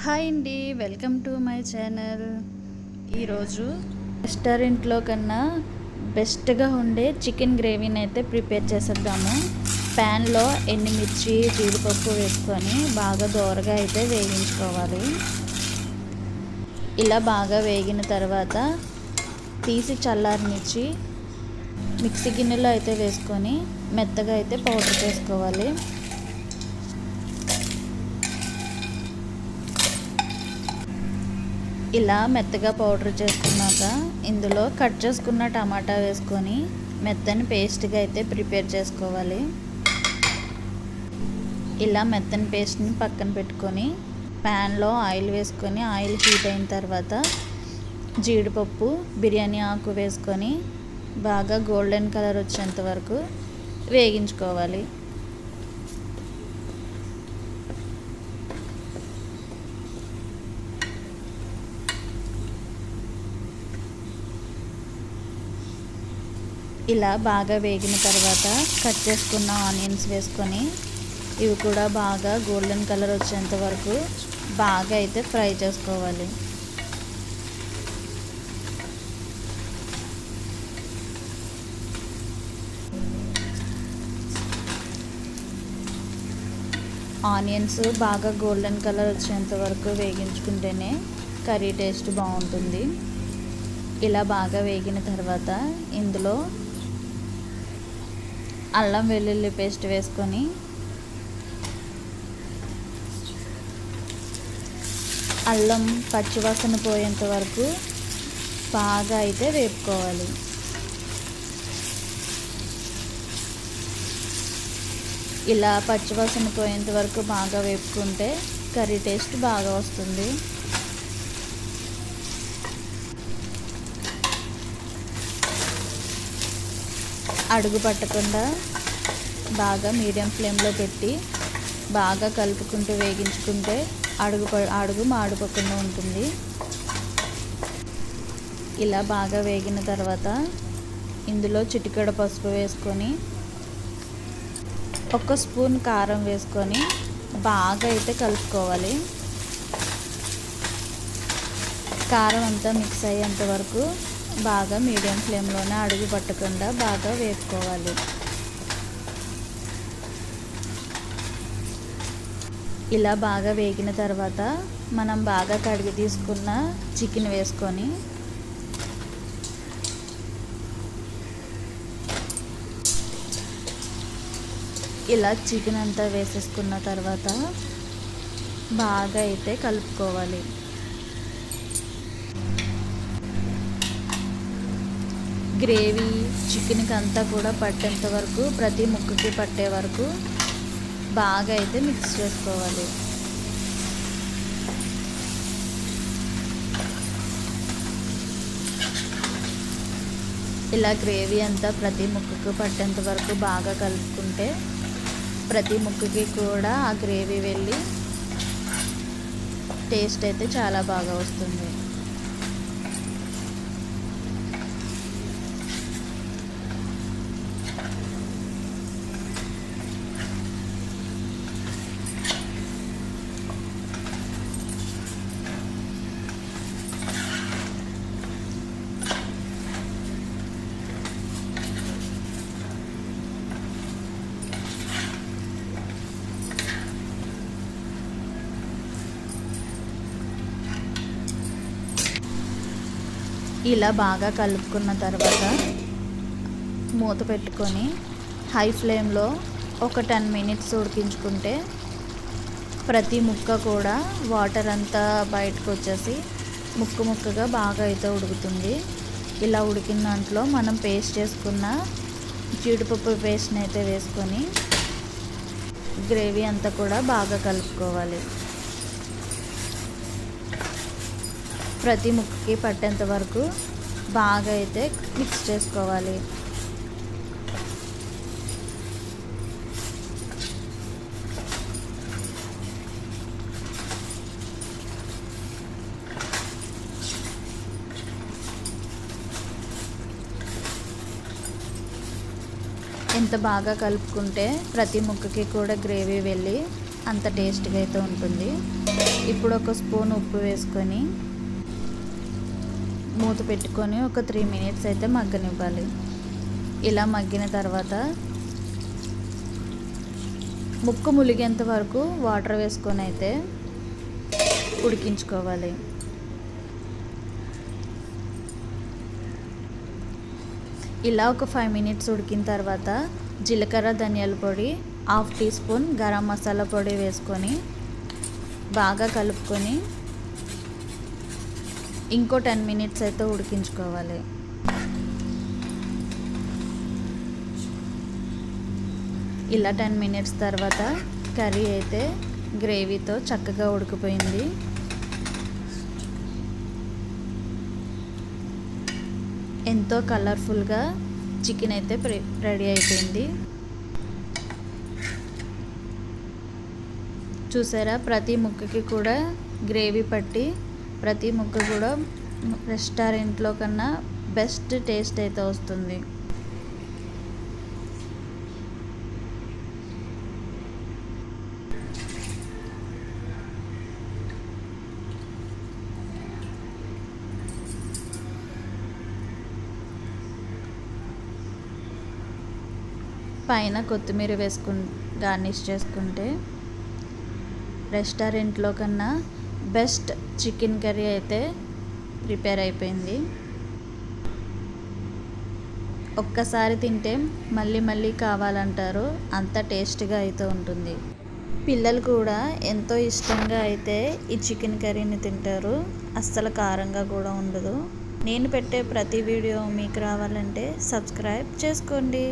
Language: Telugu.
హాయ్ అండి, వెల్కమ్ టు మై ఛానల్. ఈరోజు రెస్టారెంట్లో కన్నా బెస్ట్గా ఉండే చికెన్ గ్రేవీని అయితే ప్రిపేర్ చేసేద్దాము. ప్యాన్లో ఎండుమిర్చి జీడిపప్పు వేసుకొని బాగా దోరగా అయితే వేగించుకోవాలి. ఇలా బాగా వేగిన తర్వాత తీసి చల్లారనిచ్చి మిక్సీ గిన్నెలో అయితే వేసుకొని మెత్తగా అయితే పౌడర్ చేసుకోవాలి. ఇలా మెత్తగా పౌడర్ చేసుకున్నాక ఇందులో కట్ చేసుకున్న టమాటా వేసుకొని మెత్తని పేస్ట్గా అయితే ప్రిపేర్ చేసుకోవాలి. ఇలా మెత్తని పేస్ట్ని పక్కన పెట్టుకొని ప్యాన్లో ఆయిల్ వేసుకొని ఆయిల్ హీట్ అయిన తర్వాత జీడిపప్పు బిర్యానీ ఆకు వేసుకొని బాగా గోల్డెన్ కలర్ వచ్చేంత వరకు వేగించుకోవాలి. ఇలా బాగా వేగిన తర్వాత కట్ చేసుకున్న ఆనియన్స్ వేసుకొని ఇవి కూడా బాగా గోల్డెన్ కలర్ వచ్చేంత వరకు బాగా అయితే ఫ్రై చేసుకోవాలి. ఆనియన్స్ బాగా గోల్డెన్ కలర్ వచ్చేంత వరకు వేగించుకుంటేనే కర్రీ టేస్ట్ బాగుంటుంది. ఇలా బాగా వేగిన తర్వాత ఇందులో అల్లం వెల్లుల్లి పేస్ట్ వేసుకొని అల్లం పచ్చివాసన పోయేంత వరకు బాగా అయితే వేపుకోవాలి. ఇలా పచ్చివాసన పోయేంత వరకు బాగా వేపుకుంటే కర్రీ టేస్ట్ బాగా వస్తుంది. అడుగు పట్టకుండా బాగా మీడియం ఫ్లేమ్లో పెట్టి బాగా కలుపుకుంటూ వేగించుకుంటే అడుగు మాడిపోకుండా ఉంటుంది. ఇలా బాగా వేగిన తర్వాత ఇందులో చిటికెడు పసుపు వేసుకొని 1 స్పూన్ కారం వేసుకొని బాగా అయితే కలుపుకోవాలి. కారం అంతా మిక్స్ అయ్యేంత వరకు బాగా మీడియం ఫ్లేమ్లోనే అడుగు పట్టకుండా బాగా వేపుకోవాలి. ఇలా బాగా వేగిన తర్వాత మనం బాగా కడిగి తీసుకున్న చికెన్ వేసుకొని ఇలా చికెన్ అంతా వేసేసుకున్న తర్వాత బాగా అయితే కలుపుకోవాలి. గ్రేవీ చికెన్కి అంతా కూడా పట్టేంత వరకు ప్రతి ముక్కకి పట్టే వరకు బాగా అయితే మిక్స్ చేసుకోవాలి. ఇలా గ్రేవీ అంతా ప్రతి ముక్కకి పట్టేంత వరకు బాగా కలుపుకుంటే ప్రతి ముక్కకి కూడా ఆ గ్రేవీ వెళ్ళి టేస్ట్ అయితే చాలా బాగా వస్తుంది. ఇలా బాగా కలుపుకున్న తర్వాత మూత పెట్టుకొని హై ఫ్లేమ్లో ఒక 10 మినిట్స్ ఉడికించుకుంటే ప్రతి ముక్క కూడా వాటర్ అంతా బయటకు వచ్చేసి ముక్కగా బాగా అయితే ఉడుకుతుంది. ఇలా ఉడికిన దాంట్లో మనం పేస్ట్ చేసుకున్న జీడిపప్పు పేస్ట్ని అయితే వేసుకొని గ్రేవీ అంతా కూడా బాగా కలుపుకోవాలి. ప్రతి ముక్కకి పట్టేంత వరకు బాగా అయితే మిక్స్ చేసుకోవాలి. ఎంత బాగా కలుపుకుంటే ప్రతి ముక్కకి కూడా గ్రేవీ వెళ్ళి అంత టేస్ట్గా అయితే ఉంటుంది. ఇప్పుడు ఒక స్పూన్ ఉప్పు వేసుకొని మూత పెట్టుకొని ఒక 3 మినిట్స్ అయితే మగ్గనివ్వాలి. ఇలా మగ్గిన తర్వాత ముక్క ములిగేంత వరకు వాటర్ వేసుకొని అయితే ఉడికించుకోవాలి. ఇలా ఒక 5 మినిట్స్ ఉడికిన తర్వాత జీలకర్ర ధనియాల పొడి, 1/2 టీ స్పూన్ గరం మసాలా పొడి వేసుకొని బాగా కలుపుకొని ఇంకో 10 మినిట్స్ అయితే ఉడికించుకోవాలి. ఇలా 10 మినిట్స్ తర్వాత కర్రీ అయితే గ్రేవీతో చక్కగా ఉడికిపోయింది. ఎంతో కలర్ఫుల్గా చికెన్ అయితే రెడీ అయిపోయింది. చూసారా, ప్రతి ముక్కకి కూడా గ్రేవీ పట్టి ప్రతి ముక్క కూడా రెస్టారెంట్లో కన్నా బెస్ట్ టేస్ట్ అయితే వస్తుంది. పైన కొత్తిమీర గార్నిష్ చేసుకుంటే రెస్టారెంట్లో కన్నా బెస్ట్ చికెన్ కర్రీ అయితే ప్రిపేర్ అయిపోయింది. ఒక్కసారి తింటే మళ్ళీ మళ్ళీ కావాలంటారు, అంత టేస్ట్గా అయితే ఉంటుంది. పిల్లలు కూడా ఎంతో ఇష్టంగా అయితే ఈ చికెన్ కర్రీని తింటారు. అస్సలు కారంగా కూడా ఉండదు. నేను పెట్టే ప్రతి వీడియో మీకు రావాలంటే సబ్స్క్రైబ్ చేసుకోండి.